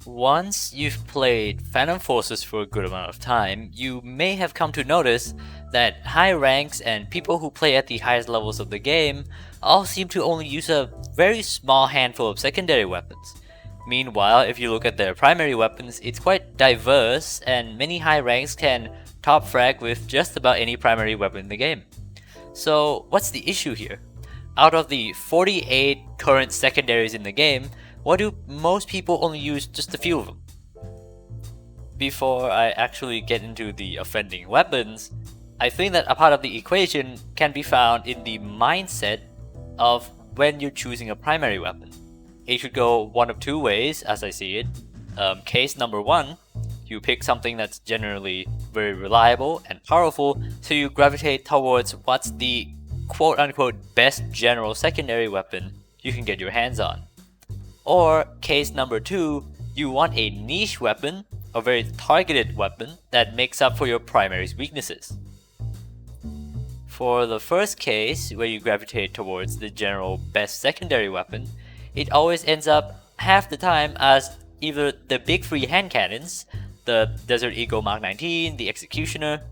Once you've played Phantom Forces for a good amount of time, you may have come to notice that high ranks and people who play at the highest levels of the game all seem to only use a very small handful of secondary weapons. Meanwhile, if you look at their primary weapons, it's quite diverse, and many high ranks can top frag with just about any primary weapon in the game. So what's the issue here? Out of the 48 current secondaries in the game, why do most people only use just a few of them? Before I actually get into the offending weapons, I think that a part of the equation can be found in the mindset of when you're choosing a primary weapon. It should go one of two ways, as I see it. Case number one, you pick something that's generally very reliable and powerful, so you gravitate towards what's the quote-unquote best general secondary weapon you can get your hands on. Or case number two, you want a niche weapon, a very targeted weapon that makes up for your primary's weaknesses. For the first case, where you gravitate towards the general best secondary weapon, it always ends up half the time as either the big three hand cannons, the Desert Eagle Mark 19, the Executioner,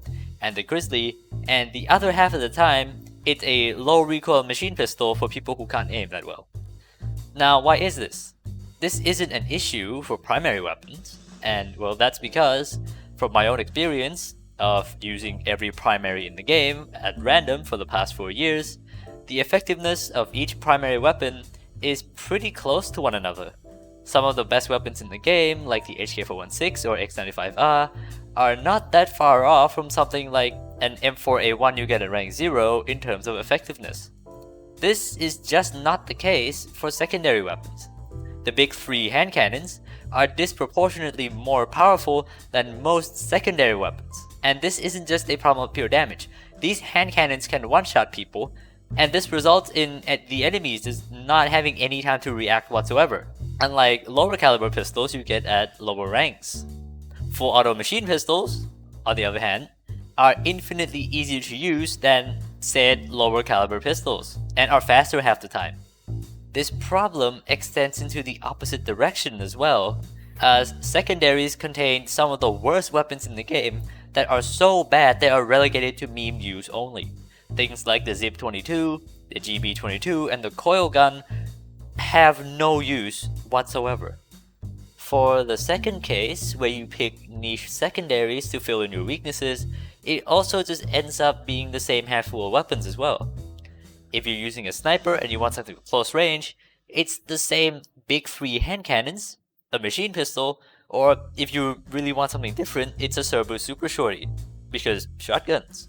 and the Grizzly, and the other half of the time, it's a low recoil machine pistol for people who can't aim that well. Now, why is this? This isn't an issue for primary weapons, and well, that's because, from my own experience of using every primary in the game at random for the past 4 years, the effectiveness of each primary weapon is pretty close to one another. Some of the best weapons in the game, like the HK416 or X95R, are not that far off from something like an M4A1 you get at rank 0 in terms of effectiveness. This is just not the case for secondary weapons. The big three hand cannons are disproportionately more powerful than most secondary weapons. And this isn't just a problem of pure damage. These hand cannons can one-shot people, and this results in the enemies just not having any time to react whatsoever, unlike lower caliber pistols you get at lower ranks. Full auto machine pistols, on the other hand, are infinitely easier to use than said lower caliber pistols, and are faster half the time. This problem extends into the opposite direction as well, as secondaries contain some of the worst weapons in the game that are so bad they are relegated to meme use only. Things like the Zip 22, the GB 22, and the coil gun have no use whatsoever. For the second case, where you pick niche secondaries to fill in your weaknesses, it also just ends up being the same handful of weapons as well. If you're using a sniper and you want something with close range, it's the same big three hand cannons, a machine pistol, or if you really want something different, it's a Serbu Super Shorty, because shotguns.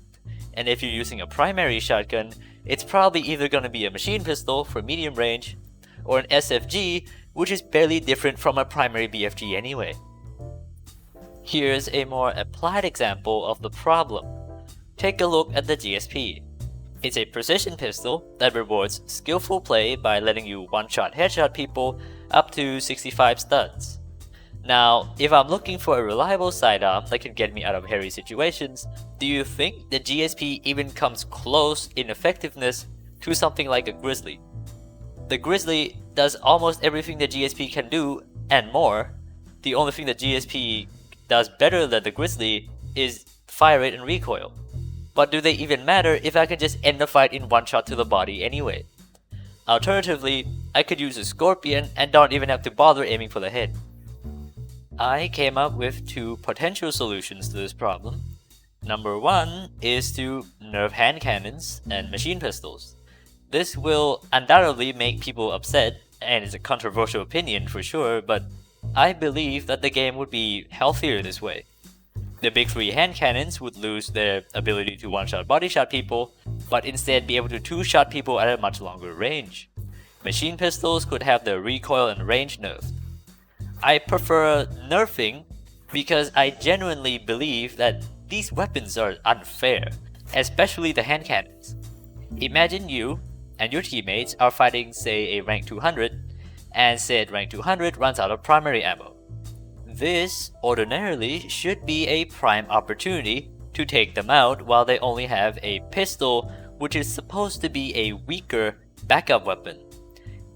And if you're using a primary shotgun, it's probably either going to be a machine pistol for medium range, or an SFG, which is barely different from a primary BFG anyway. Here's a more applied example of the problem. Take a look at the GSP. It's a precision pistol that rewards skillful play by letting you one-shot headshot people up to 65 studs. Now, if I'm looking for a reliable sidearm that can get me out of hairy situations, do you think the GSP even comes close in effectiveness to something like a Grizzly? The Grizzly does almost everything the GSP can do, and more. The only thing the GSP does better than the Grizzly is fire rate and recoil. But do they even matter if I can just end the fight in one shot to the body anyway? Alternatively, I could use a Scorpion and don't even have to bother aiming for the head. I came up with two potential solutions to this problem. Number one is to nerf hand cannons and machine pistols. This will undoubtedly make people upset, and it's a controversial opinion for sure, but I believe that the game would be healthier this way. The big three hand cannons would lose their ability to one-shot body shot people, but instead be able to two-shot people at a much longer range. Machine pistols could have their recoil and range nerfed. I prefer nerfing because I genuinely believe that these weapons are unfair, especially the hand cannons. Imagine you and your teammates are fighting, say, a rank 200, and said rank 200 runs out of primary ammo. This, ordinarily, should be a prime opportunity to take them out while they only have a pistol, which is supposed to be a weaker backup weapon.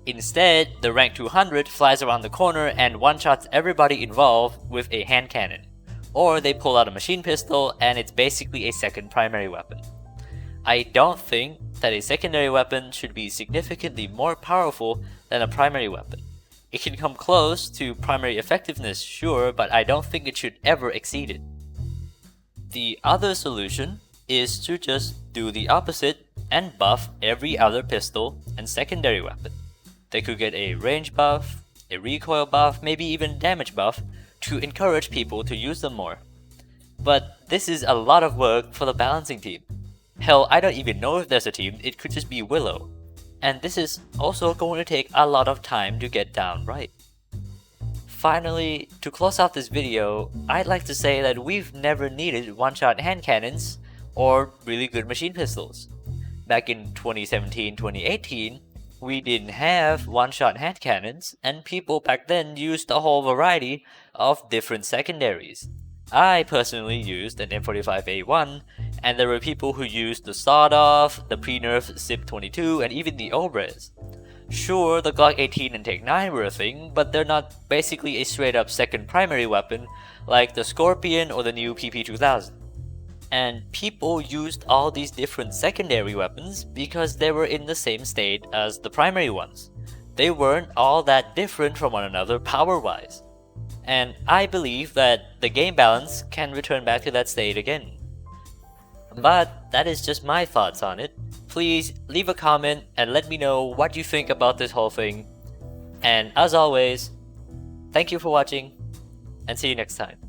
Instead, the rank 200 flies around the corner and one-shots everybody involved with a hand cannon. Or they pull out a machine pistol and it's basically a second primary weapon. I don't think that a secondary weapon should be significantly more powerful than a primary weapon. It can come close to primary effectiveness, sure, but I don't think it should ever exceed it. The other solution is to just do the opposite and buff every other pistol and secondary weapon. They could get a range buff, a recoil buff, maybe even damage buff to encourage people to use them more. But this is a lot of work for the balancing team. Hell, I don't even know if there's a team, it could just be Willow. And this is also going to take a lot of time to get down right. Finally, to close out this video, I'd like to say that we've never needed one-shot hand cannons or really good machine pistols. Back in 2017-2018, we didn't have one-shot hand cannons, and people back then used a whole variety of different secondaries. I personally used an M45A1, and there were people who used the sawed-off, the pre-nerfed SIP-22, and even the Obres. Sure, the Glock 18 and Take 9 were a thing, but they're not basically a straight-up second primary weapon like the Scorpion or the new PP2000. And people used all these different secondary weapons because they were in the same state as the primary ones. They weren't all that different from one another power-wise. And I believe that the game balance can return back to that state again. But that is just my thoughts on it. Please leave a comment and let me know what you think about this whole thing. And as always, thank you for watching, and see you next time.